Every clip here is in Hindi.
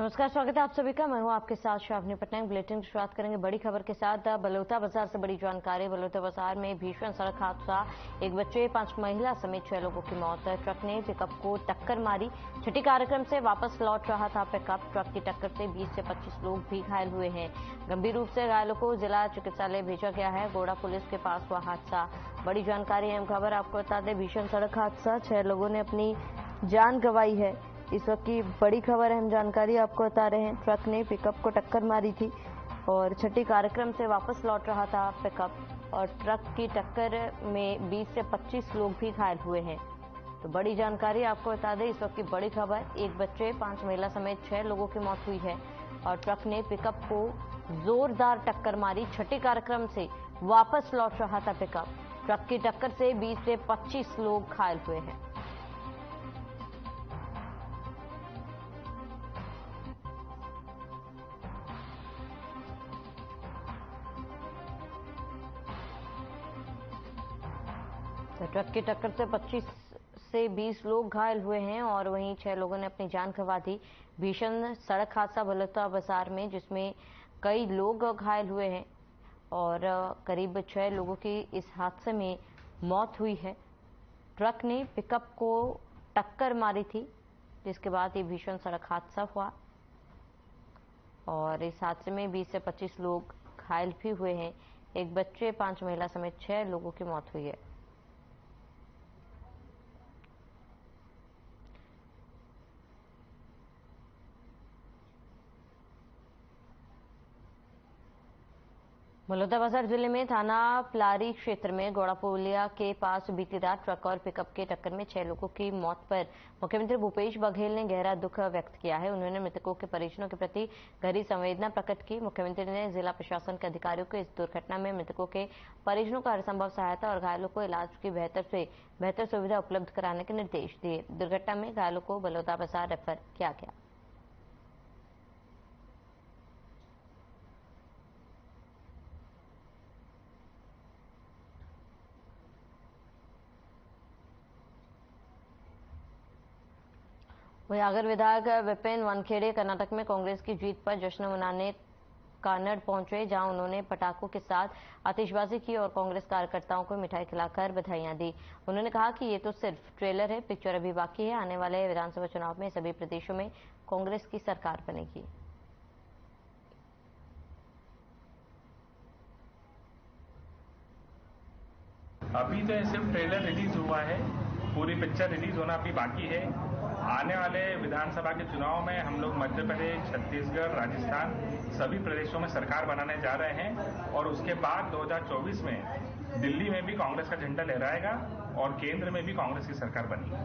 नमस्कार, स्वागत है आप सभी का। मैं हूं आपके साथ श्रावणी पटनायक। बुलेटिन की शुरुआत करेंगे बड़ी खबर के साथ। बलौदा बाजार से बड़ी जानकारी। बलौदा बाजार में भीषण सड़क हादसा, एक बच्चे 5 महिला समेत 6 लोगों की मौत। ट्रक ने पिकअप को टक्कर मारी। छठी कार्यक्रम से वापस लौट रहा था पिकअप। ट्रक की टक्कर से 20 से 25 लोग भी घायल हुए हैं। गंभीर रूप से घायलों को जिला चिकित्सालय भेजा गया है। गोड़ा पुलिस के पास हुआ हादसा। बड़ी जानकारी अहम खबर आपको बता दें, भीषण सड़क हादसा, 6 लोगों ने अपनी जान गंवाई है। इस वक्त की बड़ी खबर, अहम जानकारी आपको बता रहे हैं। ट्रक ने पिकअप को टक्कर मारी थी और छठी कार्यक्रम से वापस लौट रहा था पिकअप, और ट्रक की टक्कर में 20 से 25 लोग भी घायल हुए हैं। तो बड़ी जानकारी आपको बता दें, इस वक्त की बड़ी खबर, एक बच्चे 5 महिला समेत 6 लोगों की मौत हुई है और ट्रक ने पिकअप को जोरदार टक्कर मारी। छठी कार्यक्रम से वापस लौट रहा था पिकअप। ट्रक की टक्कर से 20 से 25 लोग घायल हुए हैं। तो ट्रक की टक्कर से 25 से 20 लोग घायल हुए हैं और वहीं 6 लोगों ने अपनी जान गंवा दी। भीषण सड़क हादसा बलौदा बाजार में, जिसमें कई लोग घायल हुए हैं और करीब 6 लोगों की इस हादसे में मौत हुई है। ट्रक ने पिकअप को टक्कर मारी थी, जिसके बाद ये भीषण सड़क हादसा हुआ और इस हादसे में 20 से 25 लोग घायल भी हुए हैं। एक बच्चे, 5 महिला समेत 6 लोगों की मौत हुई है। बलौदा बाजार जिले में थाना पलारी क्षेत्र में गौड़ापुलिया के पास बीती रात ट्रक और पिकअप के टक्कर में 6 लोगों की मौत पर मुख्यमंत्री भूपेश बघेल ने गहरा दुख व्यक्त किया है। उन्होंने मृतकों के परिजनों के प्रति गहरी संवेदना प्रकट की। मुख्यमंत्री ने जिला प्रशासन के अधिकारियों को इस दुर्घटना में मृतकों के परिजनों को हरसंभव सहायता और घायलों को इलाज की बेहतर से बेहतर सुविधा उपलब्ध कराने के निर्देश दिए। दुर्घटना में घायलों को बलौदा बाजार रेफर किया गया। वहीं आगर विधायक विपिन वानखेड़े कर्नाटक में कांग्रेस की जीत पर जश्न मनाने कानड़ पहुंचे, जहां उन्होंने पटाखों के साथ आतिशबाजी की और कांग्रेस कार्यकर्ताओं को मिठाई खिलाकर बधाइयां दी। उन्होंने कहा कि ये तो सिर्फ ट्रेलर है, पिक्चर अभी बाकी है। आने वाले विधानसभा चुनाव में सभी प्रदेशों में कांग्रेस की सरकार बनेगी। अभी तो सिर्फ ट्रेलर रिलीज हुआ है, पूरी पिक्चर रिलीज होना अभी बाकी है। आने वाले विधानसभा के चुनाव में हम लोग मध्य प्रदेश, छत्तीसगढ़, राजस्थान सभी प्रदेशों में सरकार बनाने जा रहे हैं और उसके बाद 2024 में दिल्ली में भी कांग्रेस का झंडा लहराएगा और केंद्र में भी कांग्रेस की सरकार बनेगी।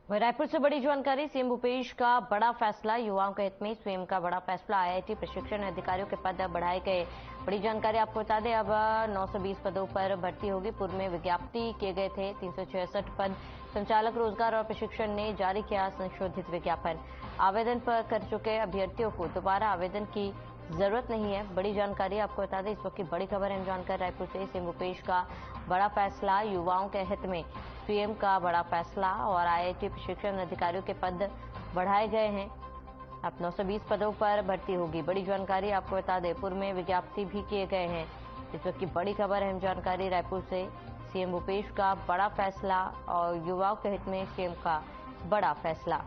वहीं रायपुर से बड़ी जानकारी, सीएम भूपेश का बड़ा फैसला, युवाओं के हित में सीएम का बड़ा फैसला। आईआईटी प्रशिक्षण अधिकारियों के पद बढ़ाए गए। बड़ी जानकारी आपको बता दें, अब 920 पदों पर भर्ती होगी। पूर्व में विज्ञप्ति किए गए थे 366 पद। संचालक रोजगार और प्रशिक्षण ने जारी किया संशोधित विज्ञापन। आवेदन पर कर चुके अभ्यर्थियों को दोबारा आवेदन की जरूरत नहीं है। बड़ी जानकारी आपको बता दें, इस वक्त की बड़ी खबर है जानकर रायपुर से, सीएम भूपेश का बड़ा फैसला, युवाओं के हित में सीएम का बड़ा फैसला और आईआईटी प्रशिक्षण अधिकारियों के पद बढ़ाए गए हैं। अब 920 पदों पर भर्ती होगी। बड़ी जानकारी आपको बता दें, पूर्व में विज्ञप्ति भी किए गए हैं। इस वक्त की बड़ी खबर, अहम जानकारी रायपुर से, सीएम भूपेश का बड़ा फैसला और युवाओं के हित में सीएम का बड़ा फैसला।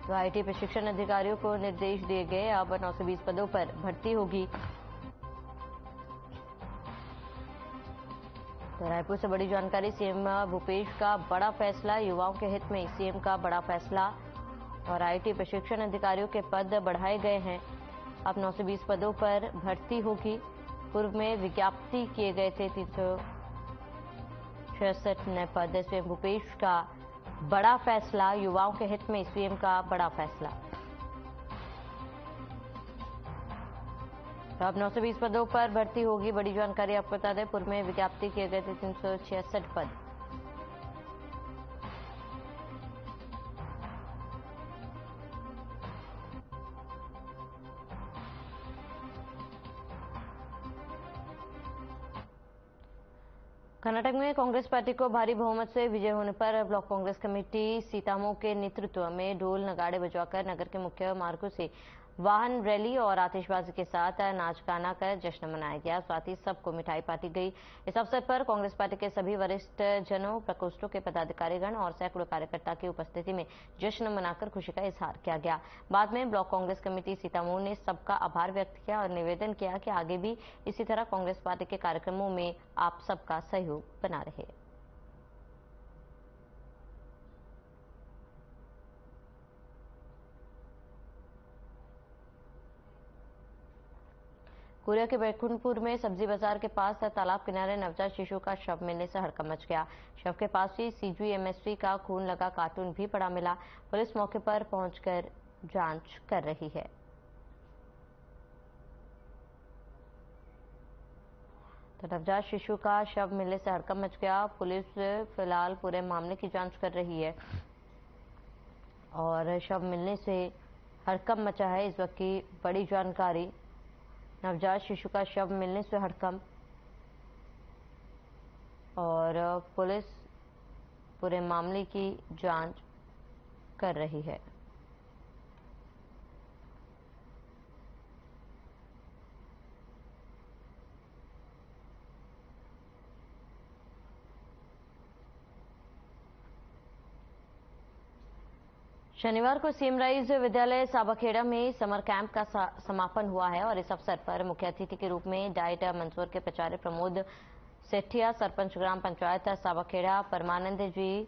तो आईटी प्रशिक्षण अधिकारियों को निर्देश दिए गए, अब 920 पदों पर भर्ती होगी। तो रायपुर से बड़ी जानकारी, सीएम भूपेश का बड़ा फैसला, युवाओं के हित में सीएम का बड़ा फैसला और आईटी प्रशिक्षण अधिकारियों के पद बढ़ाए गए हैं। अब 920 पदों पर भर्ती होगी। पूर्व में विज्ञप्ति किए गए थे 366 नए पद। सीएम भूपेश का बड़ा फैसला, युवाओं के हित में सीएम का बड़ा फैसला। तो अब 920 पदों पर भर्ती होगी। बड़ी जानकारी आपको बता दें, पूर्व में विज्ञप्ति किए गए थे 366 पद। कर्नाटक में कांग्रेस पार्टी को भारी बहुमत से विजय होने पर ब्लॉक कांग्रेस कमेटी सीतामो के नेतृत्व में ढोल नगाड़े बजवाकर नगर के मुख्य मार्गों से वाहन रैली और आतिशबाजी के साथ नाच गाना कर जश्न मनाया गया। साथ ही सबको मिठाई बांटी गई। इस अवसर पर कांग्रेस पार्टी के सभी वरिष्ठ जनों, प्रकोष्ठों के पदाधिकारीगण और सैकड़ों कार्यकर्ता की उपस्थिति में जश्न मनाकर खुशी का इजहार किया गया। बाद में ब्लॉक कांग्रेस कमेटी सीतामो ने सबका आभार व्यक्त किया और निवेदन किया कि आगे भी इसी तरह कांग्रेस पार्टी के कार्यक्रमों में आप सबका सहयोग बना रहे। कोरिया के बैकुंठपुर में सब्जी बाजार के पास तालाब किनारे नवजात शिशु का शव मिलने से हड़कंप मच गया। शव के पास ही CGMSV का खून लगा कार्टून भी पड़ा मिला। पुलिस मौके पर पहुंचकर जांच कर रही है। तो नवजात शिशु का शव मिलने से हड़कंप मच गया। पुलिस फिलहाल पूरे मामले की जांच कर रही है और शव मिलने से हड़कंप मचा है। इस वक्त की बड़ी जानकारी, नवजात शिशु का शव मिलने से हड़कंप और पुलिस पूरे मामले की जांच कर रही है। शनिवार को सीएम राइज विद्यालय साबाखेड़ा में समर कैंप का समापन हुआ है और इस अवसर पर मुख्य अतिथि के रूप में डाइट मंदसौर के प्राचार्य प्रमोद सेठिया, सरपंच ग्राम पंचायत साबाखेड़ा परमानंद जी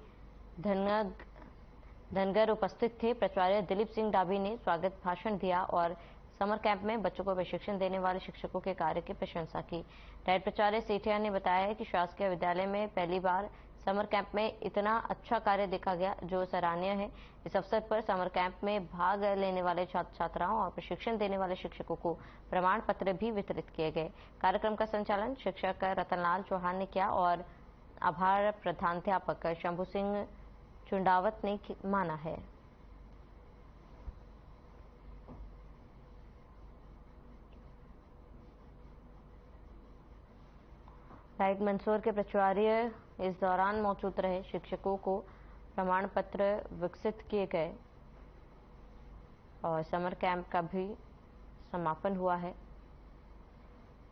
धनगर उपस्थित थे। प्राचार्य दिलीप सिंह डाभी ने स्वागत भाषण दिया और समर कैंप में बच्चों को प्रशिक्षण देने वाले शिक्षकों के कार्य की प्रशंसा की। डाइट प्राचार्य सेठिया ने बताया कि शासकीय विद्यालय में पहली बार समर कैंप में इतना अच्छा कार्य देखा गया, जो सराहनीय है। इस अवसर पर समर कैंप में भाग लेने वाले छात्र छात्राओं और प्रशिक्षण देने वाले शिक्षकों को प्रमाण पत्र भी वितरित किए गए। कार्यक्रम का संचालन शिक्षक रतनलाल चौहान ने किया और आभार प्रधानाध्यापक शंभू सिंह चुंडावत ने माना है। डाइट मंदसौर के प्राचार्य इस दौरान मौजूद रहे। शिक्षकों को प्रमाण पत्र विकसित किए गए और समर कैंप का भी समापन हुआ है,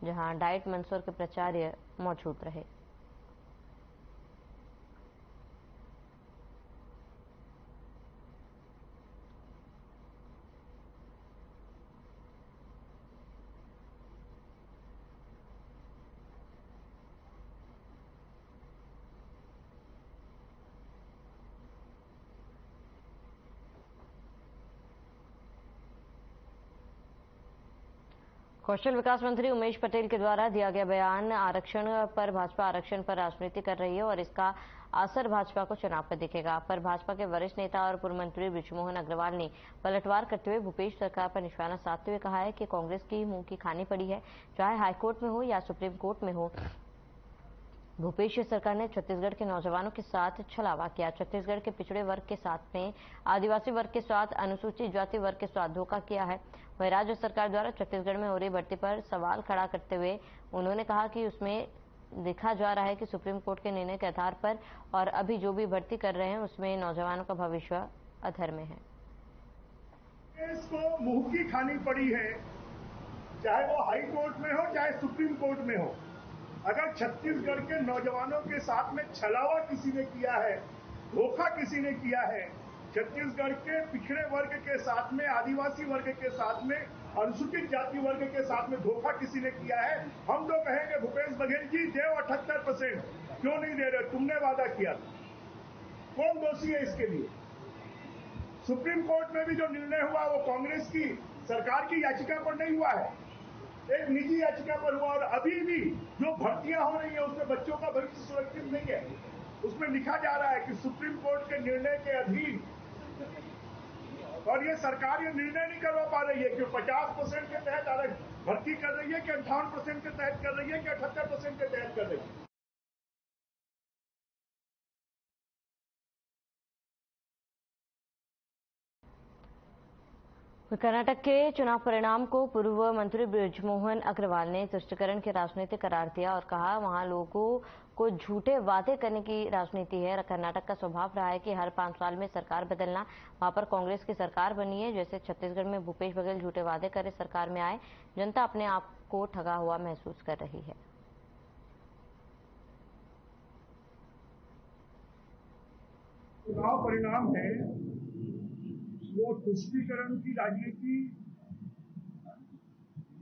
जहां डाइट मंदसौर के प्राचार्य मौजूद रहे। कौशल विकास मंत्री उमेश पटेल के द्वारा दिया गया बयान, आरक्षण पर भाजपा आरक्षण पर राजनीति कर रही है और इसका असर भाजपा को चुनाव पर दिखेगा। पर भाजपा के वरिष्ठ नेता और पूर्व मंत्री बृजमोहन अग्रवाल ने पलटवार करते हुए भूपेश सरकार पर निशाना साधते हुए कहा है कि कांग्रेस की मुंह की खानी पड़ी है, चाहे हाईकोर्ट में हो या सुप्रीम कोर्ट में हो। भूपेश सरकार ने छत्तीसगढ़ के नौजवानों के साथ छलावा किया। छत्तीसगढ़ के पिछड़े वर्ग के साथ में आदिवासी वर्ग के साथ अनुसूचित जाति वर्ग के साथ धोखा किया है। वहीं राज्य सरकार द्वारा छत्तीसगढ़ में हो रही भर्ती पर सवाल खड़ा करते हुए उन्होंने कहा कि उसमें देखा जा रहा है कि सुप्रीम कोर्ट के निर्णय के आधार पर और अभी जो भी भर्ती कर रहे हैं उसमें नौजवानों का भविष्य अधर में है। इसको मुंह की खानी पड़ी है, चाहे वो हाई कोर्ट में हो चाहे सुप्रीम कोर्ट में हो। अगर छत्तीसगढ़ के नौजवानों के साथ में छलावा किसी ने किया है, धोखा किसी ने किया है, छत्तीसगढ़ के पिछड़े वर्ग के साथ में, आदिवासी वर्ग के साथ में, अनुसूचित जाति वर्ग के साथ में धोखा किसी ने किया है, हम तो कहेंगे भूपेश बघेल जी देव 78%, क्यों नहीं दे रहे? तुमने वादा किया था। कौन दोषी है इसके लिए? सुप्रीम कोर्ट में भी जो निर्णय हुआ वो कांग्रेस की सरकार की याचिका पर नहीं हुआ है, एक निजी याचिका पर हुआ। और अभी भी जो भर्तियां हो रही है उसमें बच्चों का भविष्य सुरक्षित नहीं है। उसमें लिखा जा रहा है कि सुप्रीम कोर्ट के निर्णय के अधीन, और ये सरकार ये निर्णय नहीं करवा पा रही है कि 50% के तहत भर्ती कर रही है कि 58% के तहत कर रही है कि 78% के तहत कर रही है। कर्नाटक के चुनाव परिणाम को पूर्व मंत्री बृजमोहन अग्रवाल ने तुष्टीकरण की राजनीति करार दिया और कहा वहां लोगों को झूठे वादे करने की राजनीति है। कर्नाटक का स्वभाव रहा है कि हर 5 साल में सरकार बदलना। वहां पर कांग्रेस की सरकार बनी है। जैसे छत्तीसगढ़ में भूपेश बघेल झूठे वादे करे सरकार में आए, जनता अपने आप को ठगा हुआ महसूस कर रही है। चुनाव परिणाम है वो तुष्टीकरण की राजनीति,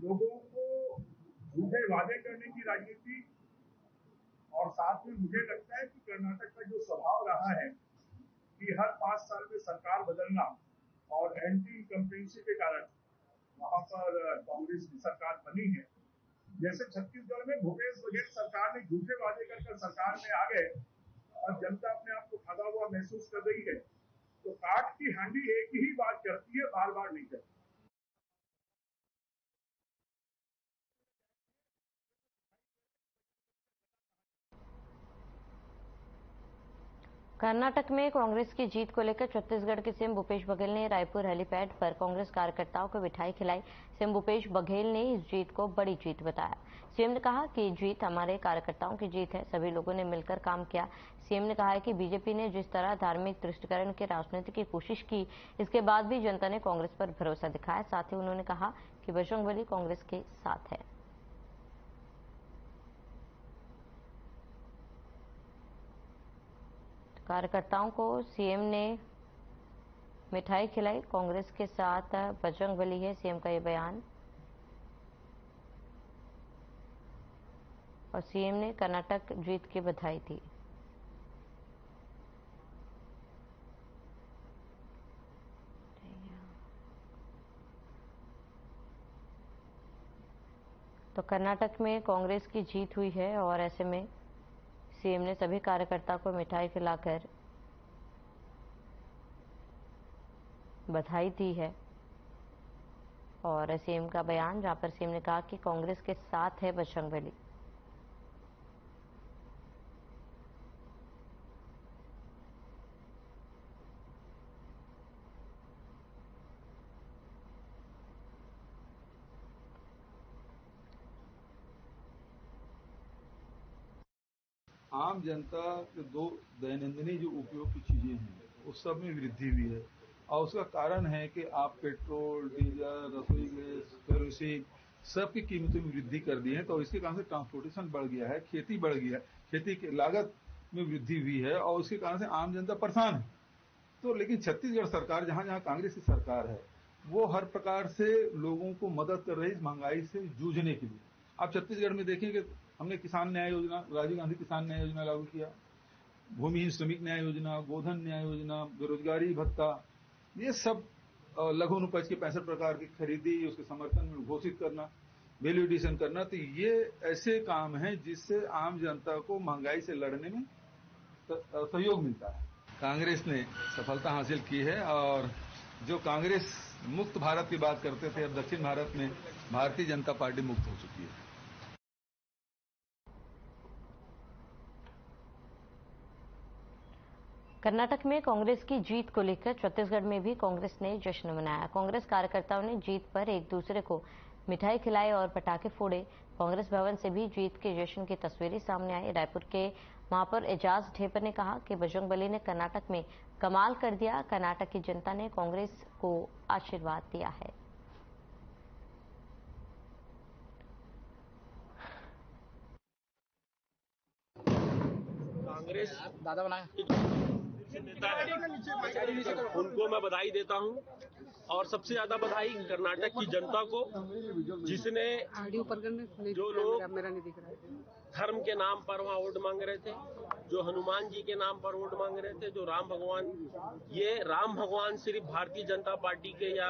लोगों को झूठे वादे करने की राजनीति, और साथ में मुझे लगता है कि कर्नाटक का जो स्वभाव रहा है कि हर 5 साल में सरकार बदलना और एंटी इनकम्बेंसी के कारण वहां पर कांग्रेस की सरकार बनी है। जैसे छत्तीसगढ़ में भूपेश बघेल सरकार ने झूठे वादे कर सरकार में आ गए और जनता अपने आप को ठगा हुआ महसूस कर रही है। तो काठ की हांडी एक ही बात करती है, बार बार नहीं करती। कर्नाटक में कांग्रेस की जीत को लेकर छत्तीसगढ़ के सीएम भूपेश बघेल ने रायपुर हेलीपैड पर कांग्रेस कार्यकर्ताओं को मिठाई खिलाई। सीएम भूपेश बघेल ने इस जीत को बड़ी जीत बताया। सीएम ने कहा कि जीत हमारे कार्यकर्ताओं की जीत है, सभी लोगों ने मिलकर काम किया। सीएम ने कहा है कि बीजेपी ने जिस तरह धार्मिक तुष्टीकरण की राजनीति की कोशिश की, इसके बाद भी जनता ने कांग्रेस पर भरोसा दिखाया। साथ ही उन्होंने कहा कि बजरंगबली कांग्रेस के साथ है। कार्यकर्ताओं को सीएम ने मिठाई खिलाई। कांग्रेस के साथ बजरंगबली है, सीएम का ये बयान। और सीएम ने कर्नाटक जीत की बधाई दी। तो कर्नाटक में कांग्रेस की जीत हुई है और ऐसे में सीएम ने सभी कार्यकर्ताओं को मिठाई खिलाकर बधाई दी है। और सीएम का बयान, जहां पर सीएम ने कहा कि कांग्रेस के साथ है बजरंगबली। आम जनता के दो दैनंदिनी जो उपयोग की चीजें हैं उस सब में वृद्धि हुई है और उसका कारण है कि आप पेट्रोल, डीजल, रसोई गैस, केरोसिन सब की कीमतों में वृद्धि कर दी है। तो इसके कारण से ट्रांसपोर्टेशन बढ़ गया है, खेती बढ़ गई है, खेती की लागत में वृद्धि हुई है और उसके कारण से आम जनता परेशान है। तो लेकिन छत्तीसगढ़ सरकार, जहां जहां कांग्रेस की सरकार है, वो हर प्रकार से लोगों को मदद कर रही है इस महंगाई से जूझने के लिए। आप छत्तीसगढ़ में देखेंगे, हमने किसान न्याय योजना, राजीव गांधी किसान न्याय योजना लागू किया, भूमिहीन श्रमिक न्याय योजना, गोधन न्याय योजना, बेरोजगारी भत्ता, ये सब लघु अनुपज के 65 प्रकार की खरीदी, उसके समर्थन में घोषित करना, वैल्यू एडिशन करना। तो ये ऐसे काम हैं जिससे आम जनता को महंगाई से लड़ने में सहयोग मिलता है। कांग्रेस ने सफलता हासिल की है और जो कांग्रेस मुक्त भारत की बात करते थे, अब दक्षिण भारत में भारतीय जनता पार्टी मुक्त हो चुकी है। कर्नाटक में कांग्रेस की जीत को लेकर छत्तीसगढ़ में भी कांग्रेस ने जश्न मनाया। कांग्रेस कार्यकर्ताओं ने जीत पर एक दूसरे को मिठाई खिलाई और पटाखे फोड़े। कांग्रेस भवन से भी जीत के जश्न की तस्वीरें सामने आई। रायपुर के महापौर एजाज ढेबर ने कहा कि बजरंगबली ने कर्नाटक में कमाल कर दिया। कर्नाटक की जनता ने कांग्रेस को आशीर्वाद दिया है। कांग्रेस दादा बनाया नेता है, उनको मैं बधाई देता हूं और सबसे ज्यादा बधाई कर्नाटक की जनता को, जिसने जो लोग धर्म के नाम पर वहां वोट मांग रहे थे, जो हनुमान जी के नाम पर वोट मांग रहे थे, जो राम भगवान, ये राम भगवान सिर्फ भारतीय जनता पार्टी के या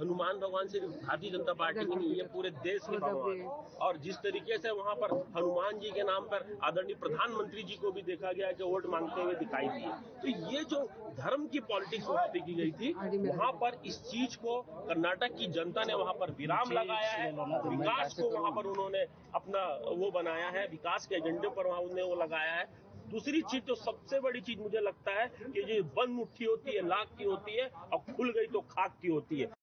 हनुमान भगवान सिर्फ भारतीय जनता पार्टी के नहीं, ये पूरे देश के भगवान है। और जिस तरीके से वहां पर हनुमान जी के नाम पर आदरणीय प्रधानमंत्री जी को भी देखा गया कि वोट मांगते हुए दिखाई दिए, तो ये जो धर्म की पॉलिटिक्स वहां पे की गई थी, वहां पर इस चीज को कर्नाटक की जनता ने वहां पर विराम लगाया है। विकास को वहां पर उन्होंने अपना वो बनाया है, विकास के एजेंडे पर वहां उन्होंने वो लगाया है। दूसरी चीज जो सबसे बड़ी चीज मुझे लगता है कि ये बंद मुट्ठी होती है लाख की होती है और खुल गई तो खाक की होती है।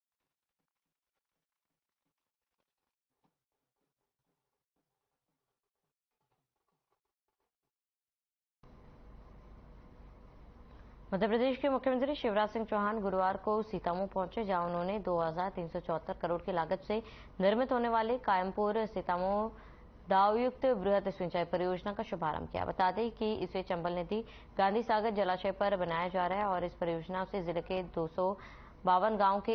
मध्य प्रदेश के मुख्यमंत्री शिवराज सिंह चौहान गुरुवार को सीतामऊ पहुंचे, जहां उन्होंने 2374 करोड़ की लागत से निर्मित होने वाले कायमपुर सीतामऊ दावयुक्त बृहद सिंचाई परियोजना का शुभारंभ किया। बता दें कि इसे चंबल नदी गांधी सागर जलाशय पर बनाया जा रहा है और इस परियोजना से जिले के 252 गांव के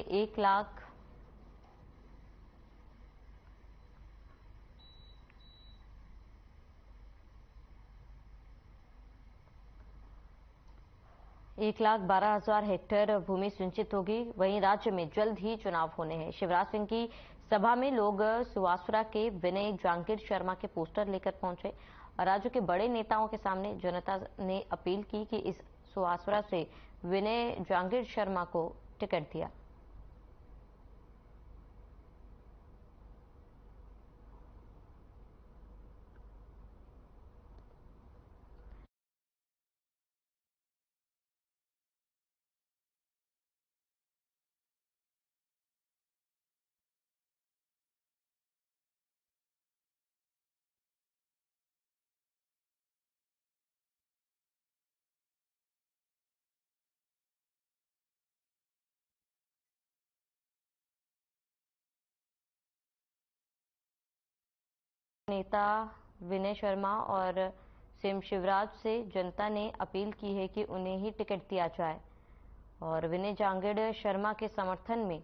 1,12,000 हेक्टेयर भूमि सिंचित होगी। वहीं राज्य में जल्द ही चुनाव होने हैं। शिवराज सिंह की सभा में लोग सुवासरा के विनय जांगीर शर्मा के पोस्टर लेकर पहुंचे और राज्य के बड़े नेताओं के सामने जनता ने अपील की कि इस सुवासरा से विनय जांगीर शर्मा को टिकट दिया। नेता विनय शर्मा और सीएम शिवराज से जनता ने अपील की है कि उन्हें ही टिकट दिया जाए और विनय जांगीर शर्मा के समर्थन में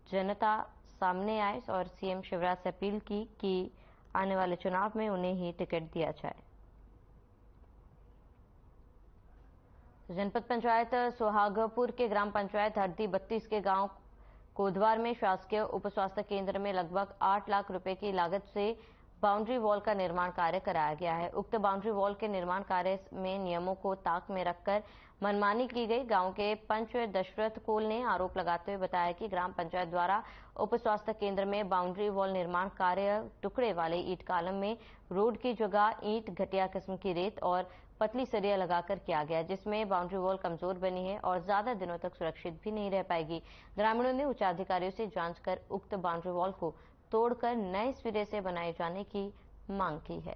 जनता सामने आए और सीएम शिवराज से अपील की कि आने वाले चुनाव में उन्हें ही टिकट दिया जाए। जनपद पंचायत सुहागपुर के ग्राम पंचायत हरदी 32 के गांव कोदवार में शासकीय उप स्वास्थ्य केंद्र में लगभग 8 लाख रुपए की लागत से बाउंड्री वॉल का निर्माण कार्य कराया गया है। उक्त बाउंड्री वॉल के निर्माण कार्य में नियमों को ताक में रखकर मनमानी की गई। गांव के पंच दशरथ कोल ने आरोप लगाते हुए बताया कि ग्राम पंचायत द्वारा उप स्वास्थ्य केंद्र में बाउंड्री वॉल निर्माण कार्य टुकड़े वाले ईंट कॉलम में रोड की जगह ईंट घटिया किस्म की रेत और पतली सरिया लगाकर किया गया, जिसमें बाउंड्री वॉल कमजोर बनी है और ज्यादा दिनों तक सुरक्षित भी नहीं रह पाएगी। ग्रामीणों ने उच्चाधिकारियों से जांच कर उक्त बाउंड्री वॉल को तोड़कर नए सिरे से बनाए जाने की मांग की है।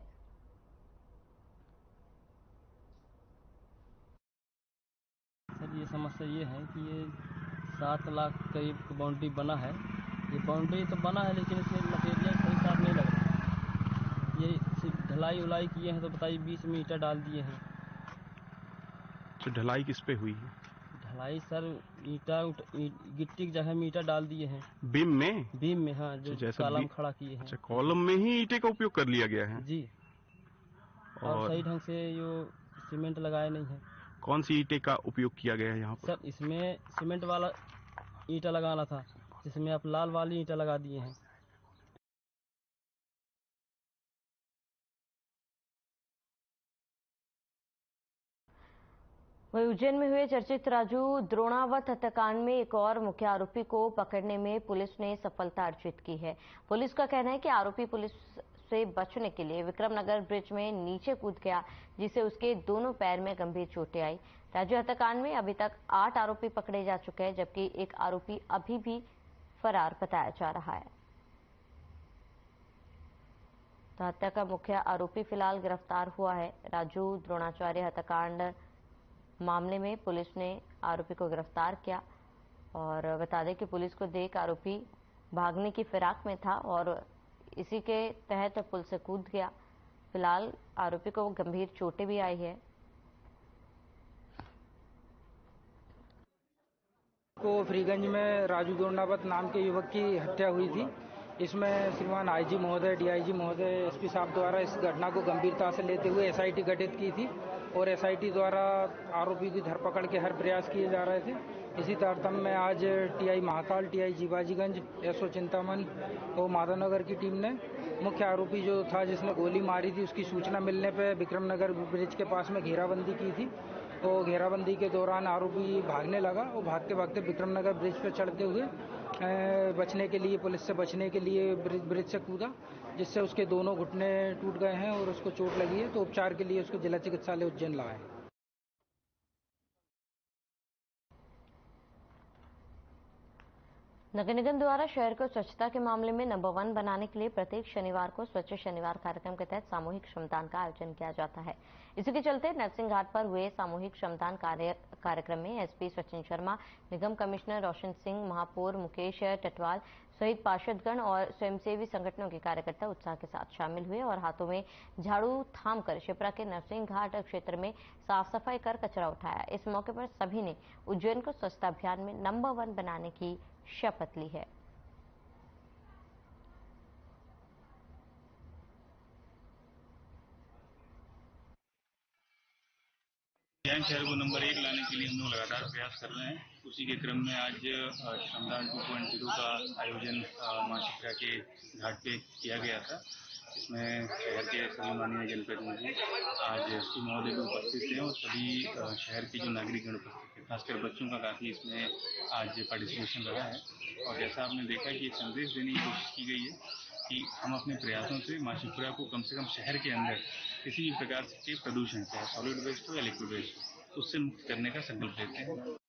सर, ये समस्या ये है कि ये 7 लाख करीब बाउंड्री बना है। ये बाउंड्री तो बना है लेकिन इसमें मटेरियल सही साफ नहीं लग रहा। ये सिर्फ ढलाई उलाई किए हैं तो बताइए 20 में ईंटा डाल दिए हैं। तो ढलाई किस पे हुई है? ढलाई सर ईंटा गिट्टी की जगह में ईंटा डाल दिए हैं। बीम में? बीम में, हाँ, जो कॉलम खड़ा किए हैं। अच्छा, कॉलम में ही ईंटे का उपयोग कर लिया गया है जी। और सही ढंग से जो सीमेंट लगाया नहीं है। कौन सी ईंटे का उपयोग किया गया है यहाँ पर? सर, इसमें सीमेंट वाला ईंटा लगाना था, जिसमें आप लाल वाली ईंटा लगा दिए हैं। वहीं उज्जैन में हुए चर्चित राजू द्रोणावत हत्याकांड में एक और मुख्य आरोपी को पकड़ने में पुलिस ने सफलता अर्जित की है। पुलिस का कहना है कि आरोपी पुलिस से बचने के लिए विक्रमनगर ब्रिज में नीचे कूद गया, जिससे उसके दोनों पैर में गंभीर चोटें आई। राजू हत्याकांड में अभी तक 8 आरोपी पकड़े जा चुके हैं, जबकि एक आरोपी अभी भी फरार बताया जा रहा है। तो हत्या का मुख्य आरोपी फिलहाल गिरफ्तार हुआ है। राजू द्रोणाचार्य हत्याकांड मामले में पुलिस ने आरोपी को गिरफ्तार किया और बता दें कि पुलिस को देख आरोपी भागने की फिराक में था और इसी के तहत पुल से कूद गया। फिलहाल आरोपी को गंभीर चोटें भी आई है। को फ्रीगंज में राजू द्रोणावत नाम के युवक की हत्या हुई थी। इसमें श्रीमान आईजी महोदय, डीआईजी महोदय, एसपी साहब द्वारा इस घटना को गंभीरता से लेते हुए एसआईटी गठित की थी और एसआईटी द्वारा आरोपी की धरपकड़ के हर प्रयास किए जा रहे थे। इसी तारतम्य में आज TI Mahakal, TI Jiwajiganj, SO Chintaman और माधवनगर की टीम ने मुख्य आरोपी जो था जिसने गोली मारी थी, उसकी सूचना मिलने पर विक्रमनगर ब्रिज के पास में घेराबंदी की थी। तो घेराबंदी के दौरान आरोपी भागने लगा और भागते भागते विक्रमनगर ब्रिज पर चढ़ते हुए बचने के लिए, पुलिस से बचने के लिए ब्रिज से कूदा जिससे उसके दोनों घुटने टूट गए हैं और उसको चोट लगी है, तो उपचार के लिए उसको जिला चिकित्सालय उज्जैन लाए हैं। नगर निगम द्वारा शहर को स्वच्छता के मामले में नंबर 1 बनाने के लिए प्रत्येक शनिवार को स्वच्छ शनिवार कार्यक्रम के तहत सामूहिक श्रमदान का आयोजन किया जाता है। इसी के चलते नरसिंह घाट पर हुए सामूहिक श्रमदान कार्यक्रम में एसपी सचिन शर्मा, निगम कमिश्नर रोशन सिंह, महापौर मुकेश टटवाल सहित पार्षदगण और स्वयंसेवी संगठनों के कार्यकर्ता उत्साह के साथ शामिल हुए और हाथों में झाड़ू थामकर शिप्रा के नरसिंह घाट क्षेत्र में साफ सफाई कर कचरा उठाया। इस मौके पर सभी ने उज्जैन को स्वच्छता अभियान में नंबर 1 बनाने की शपथ ली है। उज्जैन शहर को नंबर 1 लाने के लिए हम लोग लगातार प्रयास कर रहे हैं। उसी के क्रम में आज श्रमदान 2.0 का आयोजन मां शिप्रा के घाट पे किया गया था। इसमें शहर के सभी माननीय जनप्रतिनिधि आज एसपी महोदय भी उपस्थित थे और सभी शहर के जो नागरिकगण उपस्थित थे, खासकर बच्चों का काफी इसमें आज पार्टिसिपेशन रहा है। और जैसा आपने देखा कि एक संदेश देने की कोशिश की गई है कि हम अपने प्रयासों से मां शिप्रा को कम से कम शहर के अंदर किसी भी प्रकार के प्रदूषण, चाहे सॉलिड वेस्ट हो या लिक्विड वेस्ट, उससे मुक्त करने का संकल्प लेते हैं।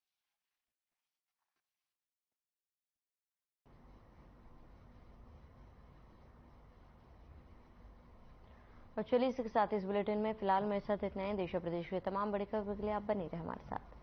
और चलिए इसी के साथ इस बुलेटिन में फिलहाल मेरे साथ इतना ही। देश और प्रदेश के तमाम बड़ी खबरों के लिए आप बने रहे हमारे साथ।